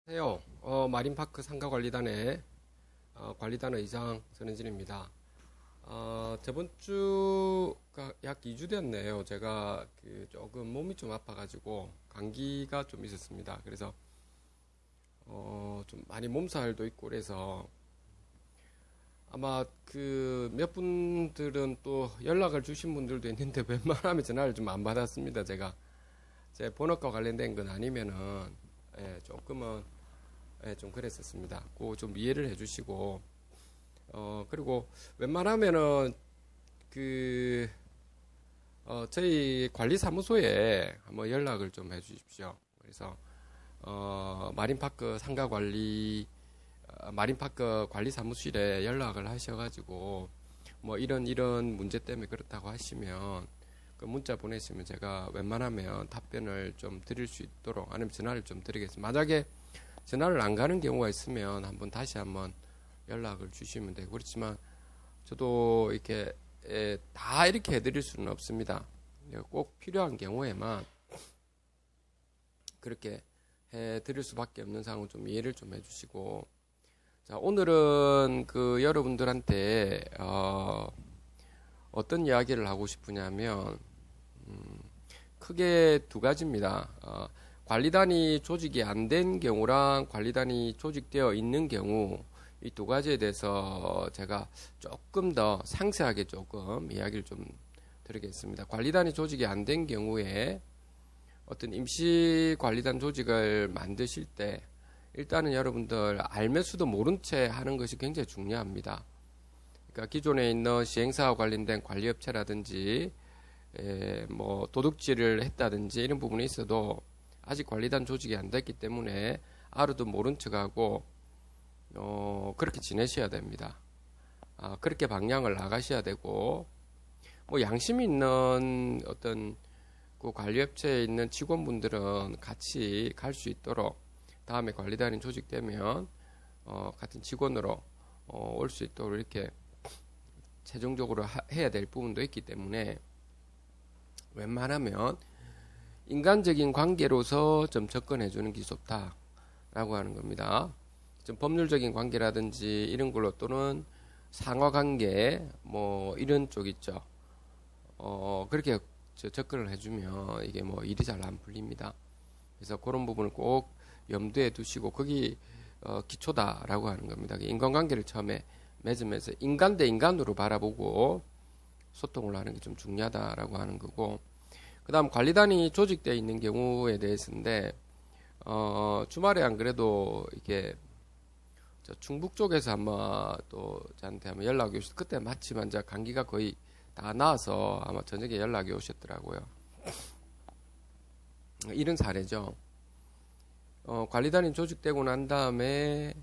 해요. 마린파크 상가관리단의 관리단 의장 전현진입니다. 저번 주가 약 2주 됐네요. 제가 조금 몸이 좀 아파가지고 감기가 좀 있었습니다. 그래서 좀 많이 몸살도 있고 그래서 아마 몇 분들은 또 연락을 주신 분들도 있는데 웬만하면 전화를 좀 안 받았습니다. 제가 제 본업과 관련된 건 아니면은 조금은 좀 그랬었습니다. 그거 좀 이해를 해주시고 그리고 웬만하면은 저희 관리사무소에 한번 연락을 좀 해주십시오. 그래서 마린파크 관리사무실에 연락을 하셔가지고 뭐 이런 문제 때문에 그렇다고 하시면 그 문자 보내시면 제가 웬만하면 답변을 좀 드릴 수 있도록 아니면 전화를 좀 드리겠습니다. 만약에 전화를 안 가는 경우가 있으면 다시 한번 연락을 주시면 되고 그렇지만 저도 이렇게 다 이렇게 해드릴 수는 없습니다. 꼭 필요한 경우에만 그렇게 해드릴 수밖에 없는 상황을 좀 이해를 좀 해주시고 자 오늘은 여러분들한테 어떤 이야기를 하고 싶으냐면 크게 두 가지입니다. 관리단이 조직이 안 된 경우랑 관리단이 조직되어 있는 경우 이 두 가지에 대해서 제가 조금 더 상세하게 조금 이야기를 좀 드리겠습니다. 관리단이 조직이 안 된 경우에 어떤 임시 관리단 조직을 만드실 때 일단은 여러분들 알면서도 모른 채 하는 것이 굉장히 중요합니다. 그러니까 기존에 있는 시행사와 관련된 관리업체라든지 뭐 도둑질을 했다든지 이런 부분이 있어도 아직 관리단 조직이 안 됐기 때문에 알아도 모른 척하고 그렇게 지내셔야 됩니다. 그렇게 방향을 나가셔야 되고 뭐 양심 있는 어떤 그 관리업체에 있는 직원분들은 같이 갈 수 있도록 다음에 관리단이 조직되면 같은 직원으로 올 수 있도록 이렇게 최종적으로 해야 될 부분도 있기 때문에 웬만하면 인간적인 관계로서 좀 접근해 주는 게 좋다라고 하는 겁니다. 좀 법률적인 관계라든지 이런 걸로 또는 상하 관계 뭐 이런 쪽 있죠. 그렇게 접근을 해주면 이게 뭐 일이 잘 안 풀립니다. 그래서 그런 부분을 꼭 염두에 두시고 거기 기초다라고 하는 겁니다. 인간관계를 처음에 맺으면서 인간 대 인간으로 바라보고 소통을 하는 게 좀 중요하다라고 하는 거고 그 다음 관리단이 조직되어 있는 경우에 대해서인데 주말에 안 그래도 이게 충북 쪽에서 아마 또 저한테 한번 연락이 오셨 그때 마침 이제 감기가 거의 다 나와서 아마 저녁에 연락이 오셨더라고요. 이런 사례죠. 관리단이 조직되고 난 다음에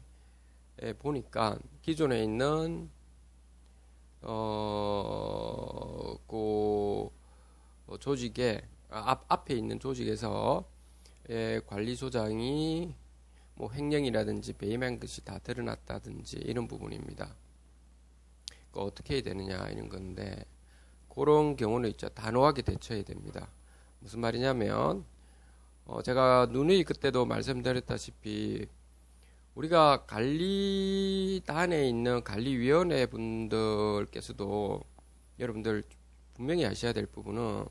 보니까 기존에 있는 조직에 앞에 있는 조직에서 관리소장이 뭐 횡령이라든지 배임한 것이 다 드러났다든지 이런 부분입니다. 어떻게 해야 되느냐 이런 건데 그런 경우는 있죠. 단호하게 대처해야 됩니다. 무슨 말이냐면 제가 누누이 그때도 말씀드렸다시피 우리가 관리단에 있는 관리위원회 분들께서도 여러분들 분명히 아셔야 될 부분은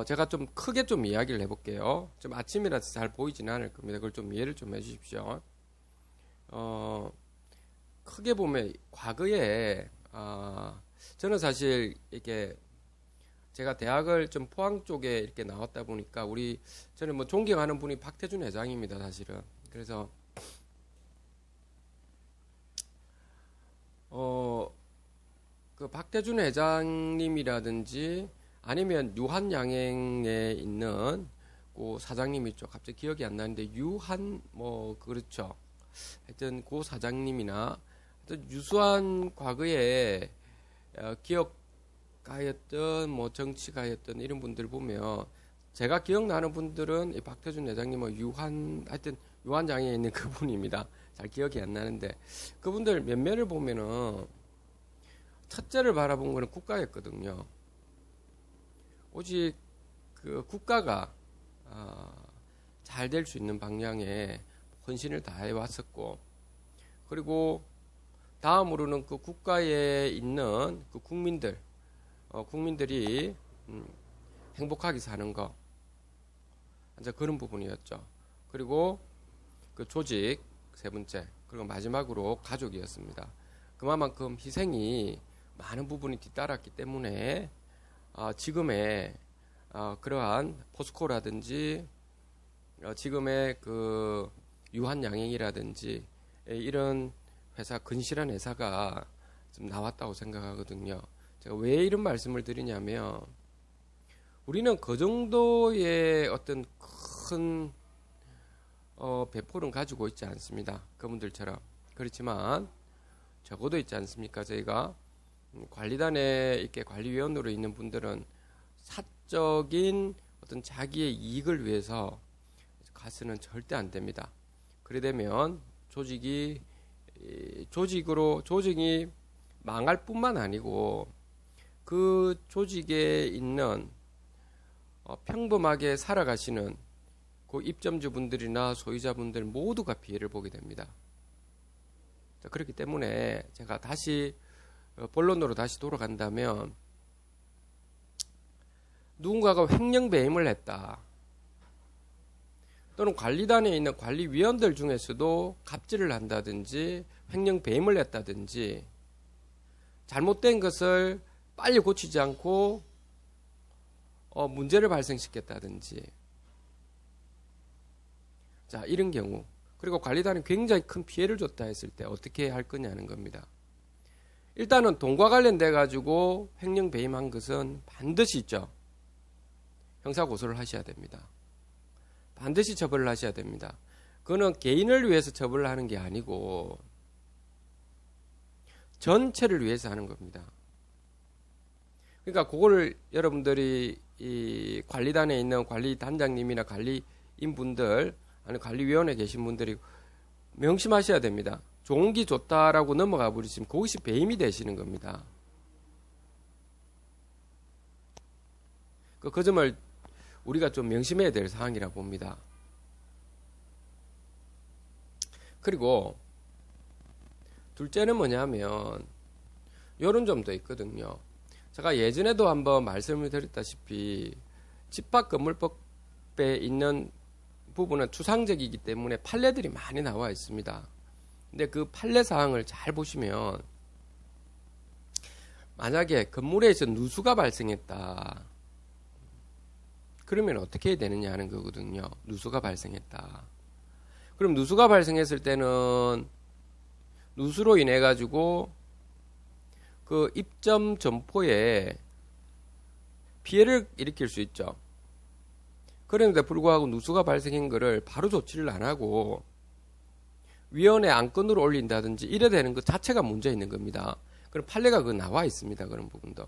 제가 좀 크게 좀 이야기를 해볼게요. 좀 아침이라서 잘 보이지는 않을 겁니다. 그걸 좀 이해를 좀 해주십시오. 크게 보면 과거에 저는 사실 이렇게 제가 대학을 좀 포항 쪽에 이렇게 나왔다 보니까 저는 뭐 존경하는 분이 박태준 회장입니다. 사실은 그래서 그 박태준 회장님이라든지 아니면 유한양행에 있는 그 사장님 있죠. 갑자기 기억이 안 나는데 그렇죠. 하여튼 그 사장님이나 하여튼 유수한 과거에 기업가였던 뭐 정치가였던 이런 분들 보면 제가 기억나는 분들은 이 박태준 회장님은 하여튼 유한양에 있는 그분입니다. 잘 기억이 안 나는데 그분들 몇몇을 보면은 첫째를 바라본 거는 국가였거든요. 오직 그 국가가 잘 될 수 있는 방향에 헌신을 다해 왔었고, 그리고 다음으로는 그 국가에 있는 그 국민들이 행복하게 사는 거, 이제 그런 부분이었죠. 그리고 그 조직 세 번째, 그리고 마지막으로 가족이었습니다. 그만큼 희생이 많은 부분이 뒤따랐기 때문에 지금의 그러한 포스코라든지 지금의 그 유한양행이라든지 이런 회사, 근실한 회사가 좀 나왔다고 생각하거든요. 제가 왜 이런 말씀을 드리냐면, 우리는 그 정도의 어떤 큰 배포는 가지고 있지 않습니다. 그분들처럼. 그렇지만 적어도 있지 않습니까? 저희가 관리단에 이렇게 관리위원으로 있는 분들은 사적인 어떤 자기의 이익을 위해서 가서는 절대 안 됩니다. 그래 되면 조직이 망할 뿐만 아니고 그 조직에 있는 평범하게 살아가시는 그 입점주분들이나 소유자분들 모두가 피해를 보게 됩니다. 그렇기 때문에 제가 다시 본론으로 다시 돌아간다면, 누군가가 횡령배임을 했다, 또는 관리단에 있는 관리위원들 중에서도 갑질을 한다든지 횡령배임을 했다든지 잘못된 것을 빨리 고치지 않고 문제를 발생시켰다든지, 자, 이런 경우, 그리고 관리단이 굉장히 큰 피해를 줬다 했을 때 어떻게 할 거냐는 겁니다. 일단은 돈과 관련돼 가지고 횡령 배임한 것은 반드시 있죠. 형사 고소를 하셔야 됩니다. 반드시 처벌을 하셔야 됩니다. 그거는 개인을 위해서 처벌을 하는 게 아니고 전체를 위해서 하는 겁니다. 그러니까 그거를 여러분들이 이 관리단에 있는 관리단장님이나 관리인분들, 아니 관리위원회에 계신 분들이 명심하셔야 됩니다. 좋은 기 좋다라고 넘어가 버리시면 그것이 배임이 되시는 겁니다. 그 점을 우리가 좀 명심해야 될 사항이라고 봅니다. 그리고 둘째는 뭐냐면 이런 점도 있거든요. 제가 예전에도 한번 말씀을 드렸다시피 집합건물법에 있는 부분은 추상적이기 때문에 판례들이 많이 나와 있습니다. 근데 그 판례 사항을 잘 보시면, 만약에 건물에서 누수가 발생했다, 그러면 어떻게 해야 되느냐 하는 거거든요. 누수가 발생했다. 그럼 누수가 발생했을 때는 누수로 인해 가지고 그 입점 점포에 피해를 일으킬 수 있죠. 그런데 불구하고 누수가 발생한 거를 바로 조치를 안 하고 위원회 안건으로 올린다든지 이래 되는 것 자체가 문제 있는 겁니다. 그럼 판례가 그 나와 있습니다. 그런 부분도.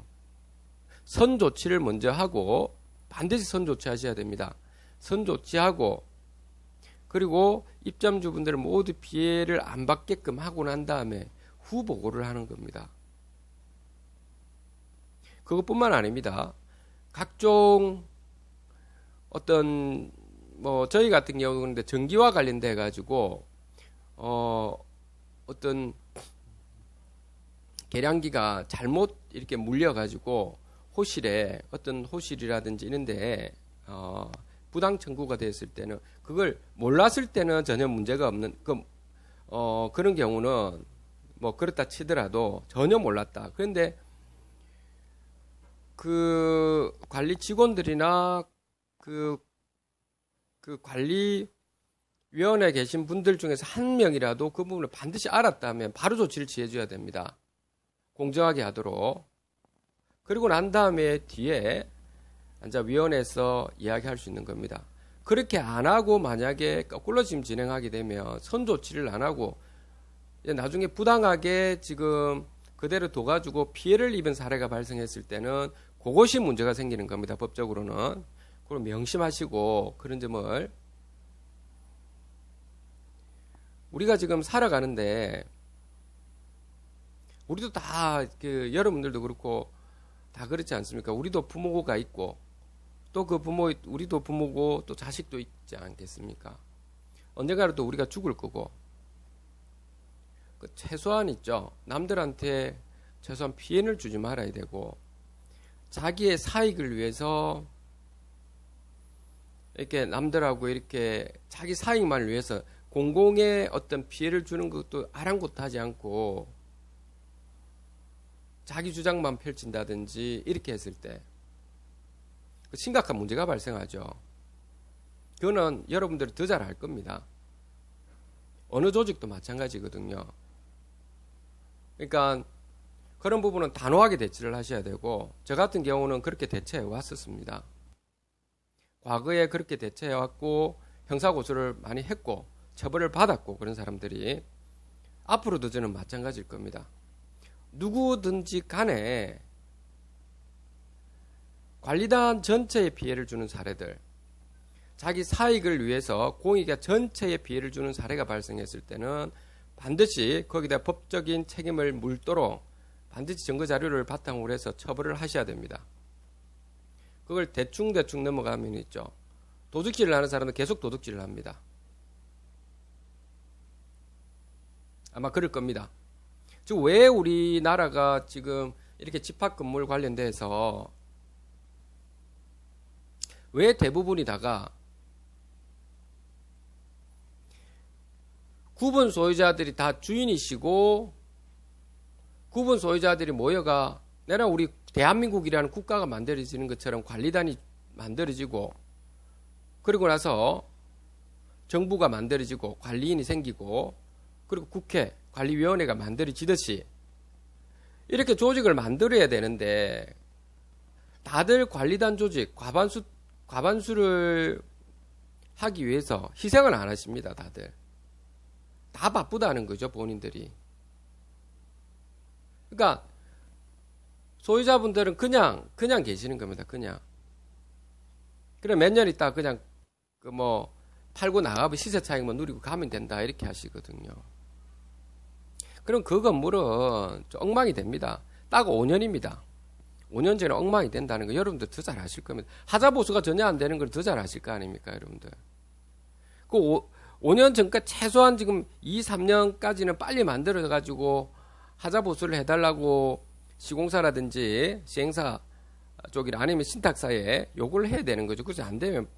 선 조치를 먼저 하고, 반드시 선 조치하셔야 됩니다. 선 조치하고, 그리고 입점주분들은 모두 피해를 안 받게끔 하고 난 다음에 후 보고를 하는 겁니다. 그것뿐만 아닙니다. 각종 어떤 저희 같은 경우는 전기와 관련돼 가지고 어떤 계량기가 잘못 이렇게 물려 가지고 호실에, 어떤 호실이라든지 이런데 부당 청구가 됐을 때는, 그걸 몰랐을 때는 전혀 문제가 없는 그런 경우는 그렇다 치더라도 전혀 몰랐다. 그런데 그 관리 직원들이나 그 관리위원회에 계신 분들 중에서 한 명이라도 그 부분을 반드시 알았다면 바로 조치를 취해줘야 됩니다. 공정하게 하도록. 그리고 난 다음에 뒤에 앉아 위원회에서 이야기할 수 있는 겁니다. 그렇게 안 하고 만약에 거꾸로 지금 진행하게 되면, 선 조치를 안 하고 나중에 부당하게 지금 그대로 둬가지고 피해를 입은 사례가 발생했을 때는 그것이 문제가 생기는 겁니다. 법적으로는. 그걸 명심하시고, 그런 점을. 우리가 지금 살아가는데 우리도 다 여러분들도 그렇고 다 그렇지 않습니까? 우리도 부모가 있고 또 그 부모, 우리도 부모고 또 자식도 있지 않겠습니까? 언젠가는 또 우리가 죽을 거고, 그 최소한 있죠. 남들한테 최소한 피해를 주지 말아야 되고, 자기의 사익을 위해서 이렇게 남들하고 이렇게 자기 사익만을 위해서 공공의 어떤 피해를 주는 것도 아랑곳하지 않고 자기 주장만 펼친다든지 이렇게 했을 때 심각한 문제가 발생하죠. 그거는 여러분들이 더 잘 알 겁니다. 어느 조직도 마찬가지거든요. 그러니까 그런 부분은 단호하게 대처를 하셔야 되고, 저 같은 경우는 그렇게 대처해 왔었습니다. 과거에 그렇게 대처해 왔고 형사고소를 많이 했고 처벌을 받았고, 그런 사람들이 앞으로도 저는 마찬가지일 겁니다. 누구든지 간에 관리단 전체에 피해를 주는 사례들, 자기 사익을 위해서 공익에 전체에 피해를 주는 사례가 발생했을 때는 반드시 거기다 법적인 책임을 물도록 반드시 증거 자료를 바탕으로 해서 처벌을 하셔야 됩니다. 그걸 대충 넘어가면 있죠. 도둑질을 하는 사람은 계속 도둑질을 합니다. 아마 그럴 겁니다. 즉 왜 우리나라가 지금 이렇게 집합 건물 관련돼서 왜 대부분이 다가 구분 소유자들이 다 주인이시고 구분 소유자들이 모여가 내가 우리 대한민국이라는 국가가 만들어지는 것처럼 관리단이 만들어지고, 그리고 나서 정부가 만들어지고 관리인이 생기고, 그리고 국회 관리위원회가 만들어지듯이 이렇게 조직을 만들어야 되는데, 다들 관리단 조직 과반수를 하기 위해서 희생을 안 하십니다. 다들 다 바쁘다는 거죠, 본인들이. 그러니까 소유자분들은 그냥 계시는 겁니다. 그냥. 그래 몇 년 있다 그냥 그 뭐 팔고 나가면 시세 차익만 누리고 가면 된다 이렇게 하시거든요. 그럼 그 건물은 좀 엉망이 됩니다. 딱 5년입니다. 5년 전에 엉망이 된다는 거 여러분들 더 잘 아실 겁니다. 하자 보수가 전혀 안 되는 걸 더 잘 아실 거 아닙니까, 여러분들. 그 5년 전까지 최소한 지금 2, 3년까지는 빨리 만들어 가지고 하자 보수를 해달라고 시공사라든지 시행사 쪽이나 아니면 신탁사에 요구를 해야 되는 거죠. 그렇지 안 되면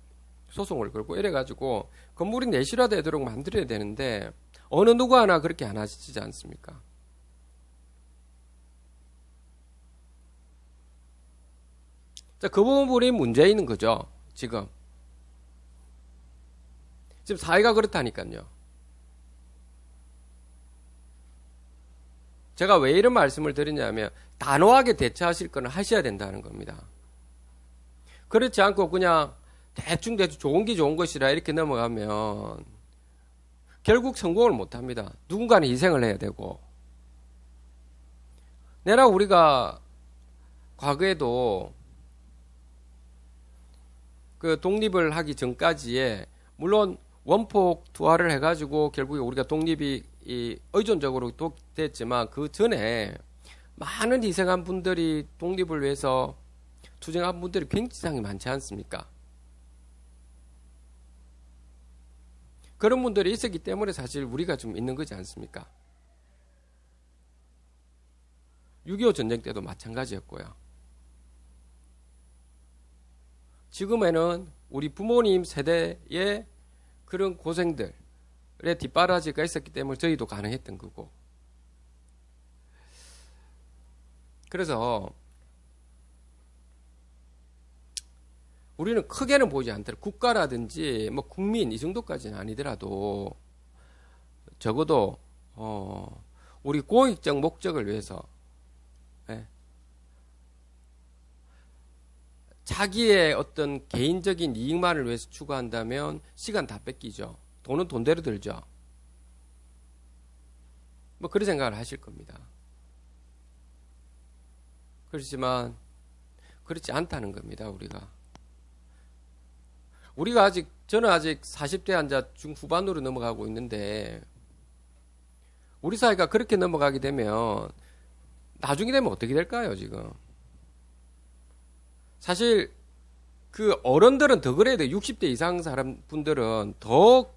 소송을 걸고 이래가지고 건물이 내실화되도록 만들어야 되는데 어느 누구 하나 그렇게 안 하시지 않습니까? 자, 그 부분이 문제 있는 거죠. 지금 사회가 그렇다니까요. 제가 왜 이런 말씀을 드리냐면 단호하게 대처하실 거는 하셔야 된다는 겁니다. 그렇지 않고 그냥 대충 좋은 게 좋은 것이라 이렇게 넘어가면 결국 성공을 못합니다. 누군가는 희생을 해야 되고. 내가 우리가 과거에도 그 독립을 하기 전까지에 물론 원폭 투하를 해가지고 결국에 우리가 독립이 의존적으로 됐지만 그 전에 많은 희생한 분들이 독립을 위해서 투쟁한 분들이 굉장히 많지 않습니까? 그런 분들이 있었기 때문에 사실 우리가 좀 있는 거지 않습니까? 6.25 전쟁 때도 마찬가지였고요. 지금에는 우리 부모님 세대의 그런 고생들의 뒷바라지가 있었기 때문에 저희도 가능했던 거고. 그래서 우리는 크게는 보지 않더라도 국가라든지 뭐 국민 이 정도까지는 아니더라도 적어도 우리 공익적 목적을 위해서 자기의 어떤 개인적인 이익만을 위해서 추구한다면 시간 다 뺏기죠. 돈은 돈대로 들죠. 뭐 그런 생각을 하실 겁니다. 그렇지만 그렇지 않다는 겁니다. 우리가 저는 아직 40대 앉아 중후반으로 넘어가고 있는데 우리 사회가 그렇게 넘어가게 되면 나중에 되면 어떻게 될까요, 지금? 사실 그 어른들은 더 그래야 돼요. 60대 이상 사람 분들은 더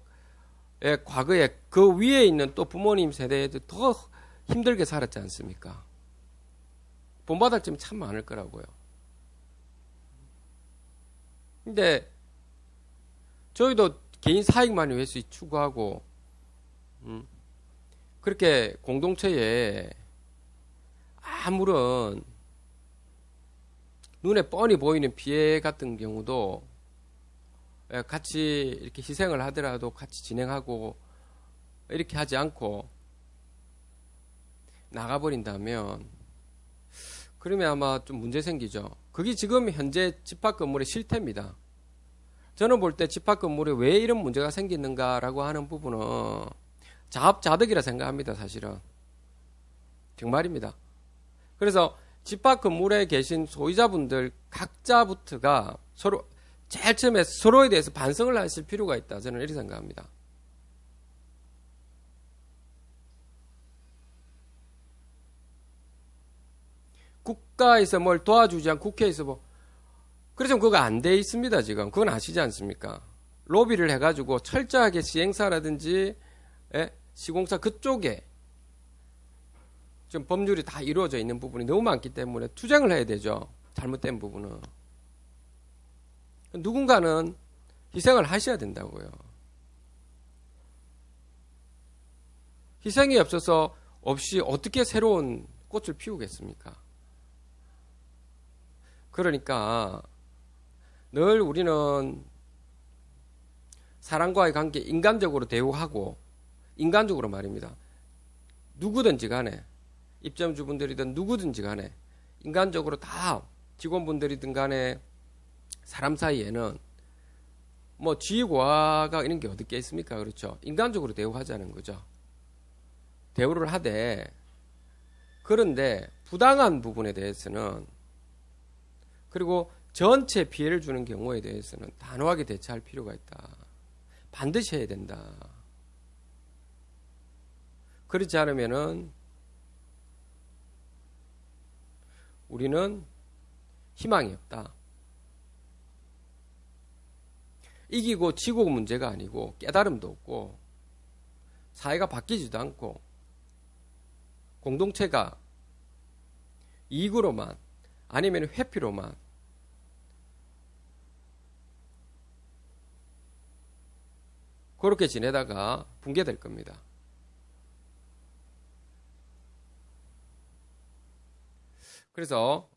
과거에 그 위에 있는 또 부모님 세대에도 더 힘들게 살았지 않습니까? 본받을 점이 참 많을 거라고요. 근데 저희도 개인 사익만을 위해서 추구하고 그렇게 공동체에 아무런 눈에 뻔히 보이는 피해 같은 경우도 같이 이렇게 희생을 하더라도 같이 진행하고 이렇게 하지 않고 나가버린다면 그러면 아마 좀 문제 생기죠. 그게 지금 현재 집합 건물의 실태입니다. 저는 볼 때 집합 건물에 왜 이런 문제가 생기는가라고 하는 부분은 자업자득이라 생각합니다. 사실은 정말입니다. 그래서 집합 건물에 계신 소유자분들 각자부터가 서로 제일 처음에 서로에 대해서 반성을 하실 필요가 있다. 저는 이렇게 생각합니다. 국가에서 뭘 도와주지 않고 국회에서 뭐 그래서 그거 안 돼 있습니다. 지금 그건 아시지 않습니까? 로비를 해가지고 철저하게 시행사라든지 시공사 그쪽에 지금 법률이 다 이루어져 있는 부분이 너무 많기 때문에 투쟁을 해야 되죠. 잘못된 부분은. 누군가는 희생을 하셔야 된다고요. 희생이 없이 어떻게 새로운 꽃을 피우겠습니까? 그러니까 늘 우리는 사람과의 관계 인간적으로 대우하고 인간적으로 말입니다. 누구든지 간에 입점주분들이든 누구든지 간에 인간적으로 다 직원분들이든 간에 사람 사이에는 뭐 지위고하가 이런 게 어디 있습니까? 그렇죠. 인간적으로 대우하자는 거죠. 대우를 하되 그런데 부당한 부분에 대해서는 그리고 전체 피해를 주는 경우에 대해서는 단호하게 대처할 필요가 있다. 반드시 해야 된다. 그렇지 않으면은 우리는 희망이 없다. 이기고 지고 문제가 아니고 깨달음도 없고 사회가 바뀌지도 않고 공동체가 이익으로만 아니면 회피로만 그렇게 지내다가 붕괴될 겁니다. 그래서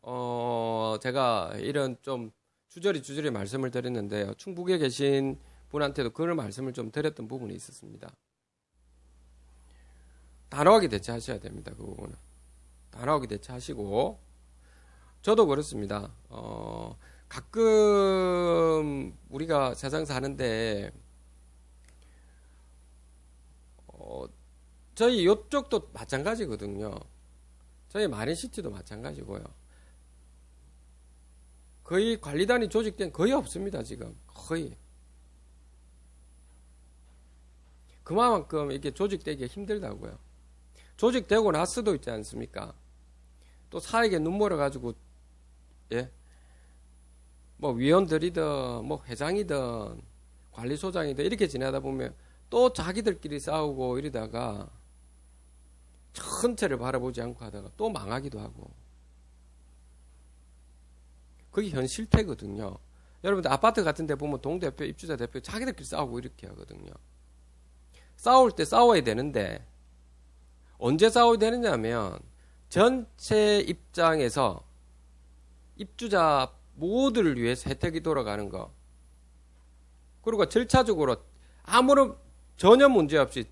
제가 이런 좀 주저리 말씀을 드렸는데요. 충북에 계신 분한테도 그런 말씀을 좀 드렸던 부분이 있었습니다. 단호하게 대처하셔야 됩니다. 그 부분은. 단호하게 대처하시고 저도 그렇습니다. 가끔 우리가 세상 사는데 저희 이쪽도 마찬가지거든요. 저희 마린시티도 마찬가지고요. 거의 관리단이 조직된 거의 없습니다. 지금 거의 그만큼 이렇게 조직되기 힘들다고요. 조직되고 나서도 있지 않습니까? 또 사에게 눈물을 가지고 뭐 위원들이든 뭐 회장이든 관리소장이든 이렇게 지내다 보면 또 자기들끼리 싸우고 이러다가 전체를 바라보지 않고 하다가 또 망하기도 하고 그게 현 실태거든요. 여러분들 아파트 같은 데 보면 동대표, 입주자 대표 자기들끼리 싸우고 이렇게 하거든요. 싸울 때 싸워야 되는데 언제 싸워야 되느냐 하면 전체 입장에서 입주자 모두를 위해서 혜택이 돌아가는 거 그리고 절차적으로 아무런 전혀 문제없이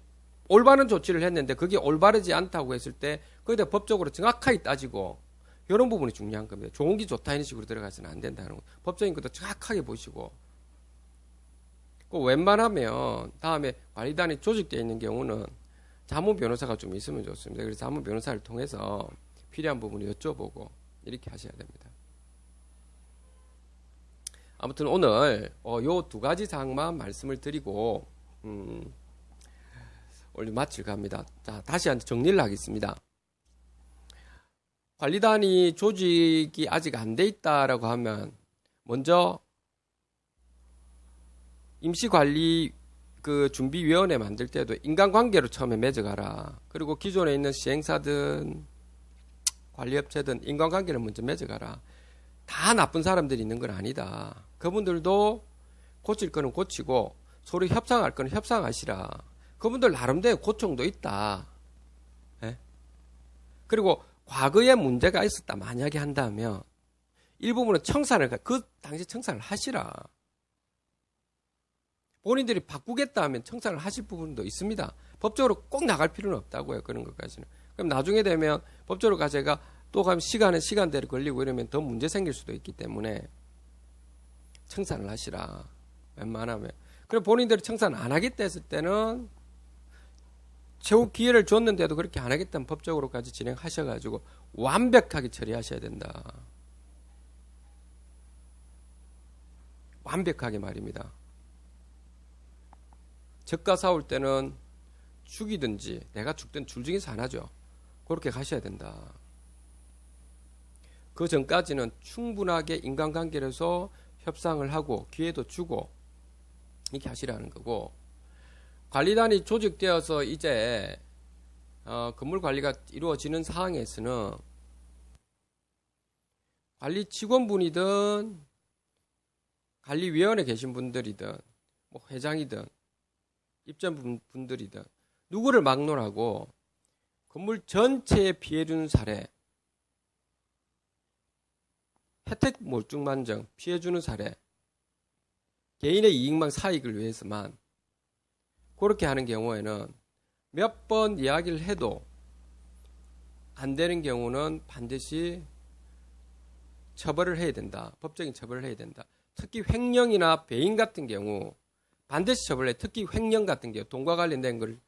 올바른 조치를 했는데 그게 올바르지 않다고 했을 때 거기다 법적으로 정확하게 따지고 이런 부분이 중요한 겁니다. 좋은 게 좋다 이런 식으로 들어가서는 안 된다는 거. 법적인 것도 정확하게 보시고 그 웬만하면 다음에 관리단이 조직되어 있는 경우는 자문 변호사가 좀 있으면 좋습니다. 그래서 자문 변호사를 통해서 필요한 부분을 여쭤보고 이렇게 하셔야 됩니다. 아무튼 오늘 요 두 가지 사항만 말씀을 드리고 오늘 마칠 갑니다. 자, 다시 한번 정리를 하겠습니다. 관리단이 조직이 아직 안 돼 있다라고 하면 먼저 임시관리 그 준비위원회 만들 때도 인간관계로 처음에 맺어가라. 그리고 기존에 있는 시행사든 관리업체든 인간관계를 먼저 맺어가라. 다 나쁜 사람들이 있는 건 아니다. 그분들도 고칠 거는 고치고 서로 협상할 거는 협상하시라. 그분들 나름대로 고충도 있다. 예? 그리고 과거에 문제가 있었다 만약에 한다면 일부분은 청산을 그 당시 청산을 하시라. 본인들이 바꾸겠다 하면 청산을 하실 부분도 있습니다. 법적으로 꼭 나갈 필요는 없다고요. 그런 것까지는. 그럼 나중에 되면 법적으로 가제가 또 가면 시간대로 걸리고 이러면 더 문제 생길 수도 있기 때문에 청산을 하시라. 웬만하면. 그럼 본인들이 청산 안 하겠다 했을 때는 최후 기회를 줬는데도 그렇게 안 하겠다면 법적으로까지 진행하셔가지고 완벽하게 처리하셔야 된다. 완벽하게 말입니다. 저가 사올 때는 죽이든지 내가 죽든 둘 중에서 하나죠. 그렇게 가셔야 된다. 그 전까지는 충분하게 인간관계에서 협상을 하고 기회도 주고 이렇게 하시라는 거고, 관리단이 조직되어서 이제 건물 관리가 이루어지는 상황에서는 관리 직원분이든 관리위원회 계신 분들이든 뭐 회장이든 입점분들이든 누구를 막론하고 건물 전체에 피해주는 사례, 혜택 몰중만정 피해주는 사례, 개인의 이익만 사익을 위해서만 그렇게 하는 경우에는 몇 번 이야기를 해도 안 되는 경우는 반드시 처벌을 해야 된다. 법적인 처벌을 해야 된다. 특히 횡령이나 배임 같은 경우 반드시 처벌해. 특히 횡령 같은 경우 돈과 관련된 걸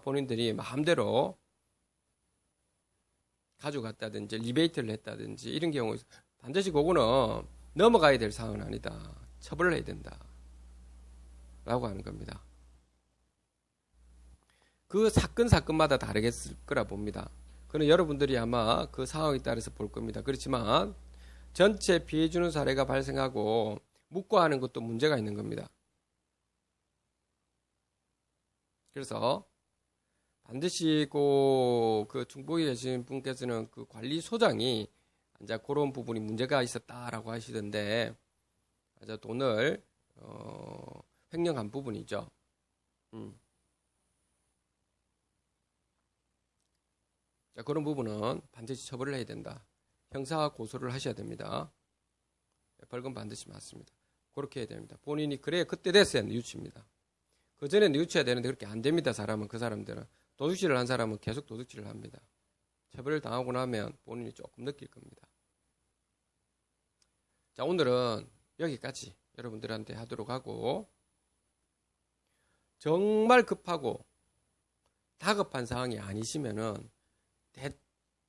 본인들이 마음대로 가져갔다든지 리베이트를 했다든지 이런 경우 반드시 그거는 넘어가야 될 상황은 아니다. 처벌을 해야 된다. 라고 하는 겁니다. 그 사건마다 다르겠을 거라 봅니다. 그는 여러분들이 아마 그 상황에 따라서 볼 겁니다. 그렇지만 전체 피해주는 사례가 발생하고 묵과하는 것도 문제가 있는 겁니다. 그래서 반드시 그 중복에 계신 분께서는 그 관리소장이 이제 그런 부분이 문제가 있었다라고 하시던데 이제 돈을 횡령한 부분이죠. 자, 그런 부분은 반드시 처벌을 해야 된다. 형사 고소를 하셔야 됩니다. 벌금 반드시 맞습니다. 그렇게 해야 됩니다. 본인이 그래 그때 됐어야 뉘우칩니다. 그 전에 뉘우쳐야 되는데 그렇게 안 됩니다. 그 사람들은 도둑질을 한 사람은 계속 도둑질을 합니다. 처벌을 당하고 나면 본인이 조금 느낄 겁니다. 자, 오늘은 여기까지 여러분들한테 하도록 하고, 정말 급하고 다급한 상황이 아니시면은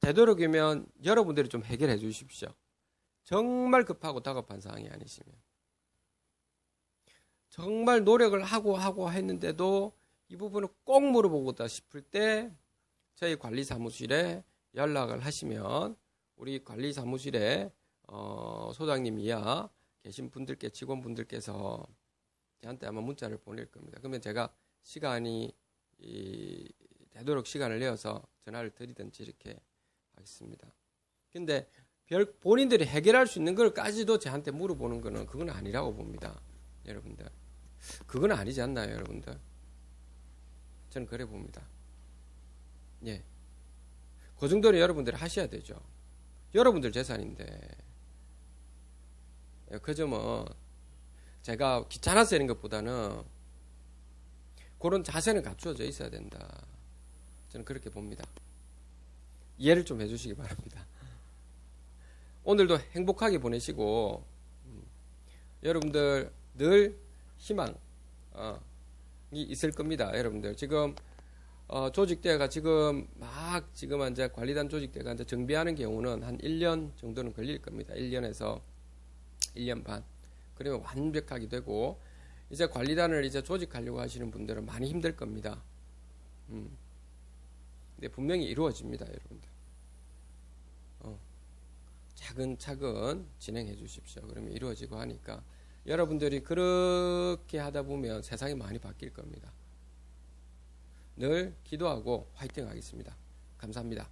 되도록이면 여러분들이 좀 해결해 주십시오. 정말 급하고 다급한 상황이 아니시면. 정말 노력을 하고 했는데도 이 부분을 꼭 물어보고다 싶을 때 저희 관리사무실에 연락을 하시면 우리 관리사무실에 소장님 이하 계신 분들께 직원분들께서 저한테 아마 문자를 보낼 겁니다. 그러면 제가 시간이 되도록 시간을 내어서 전화를 드리든지 이렇게 하겠습니다. 근데 본인들이 해결할 수 있는 걸까지도 저한테 물어보는 거는 그건 아니라고 봅니다. 여러분들. 그건 아니지 않나요, 여러분들? 저는 그래 봅니다. 예. 그 정도는 여러분들이 하셔야 되죠. 여러분들 재산인데. 그 점은 제가 귀찮아서 이런 것보다는 그런 자세는 갖추어져 있어야 된다. 저는 그렇게 봅니다. 이해를 좀 해주시기 바랍니다. 오늘도 행복하게 보내시고 여러분들 늘 희망이 있을 겁니다. 여러분들 지금 조직대가 지금 이제 관리단 조직대가 이제 정비하는 경우는 한 1년 정도는 걸릴 겁니다. 1년에서 1년 반. 그러면 완벽하게 되고 이제 관리단을 이제 조직하려고 하시는 분들은 많이 힘들 겁니다. 근데 분명히 이루어집니다, 여러분들. 차근차근 진행해 주십시오. 그러면 이루어지고 하니까 여러분들이 그렇게 하다 보면 세상이 많이 바뀔 겁니다. 늘 기도하고 화이팅 하겠습니다. 감사합니다.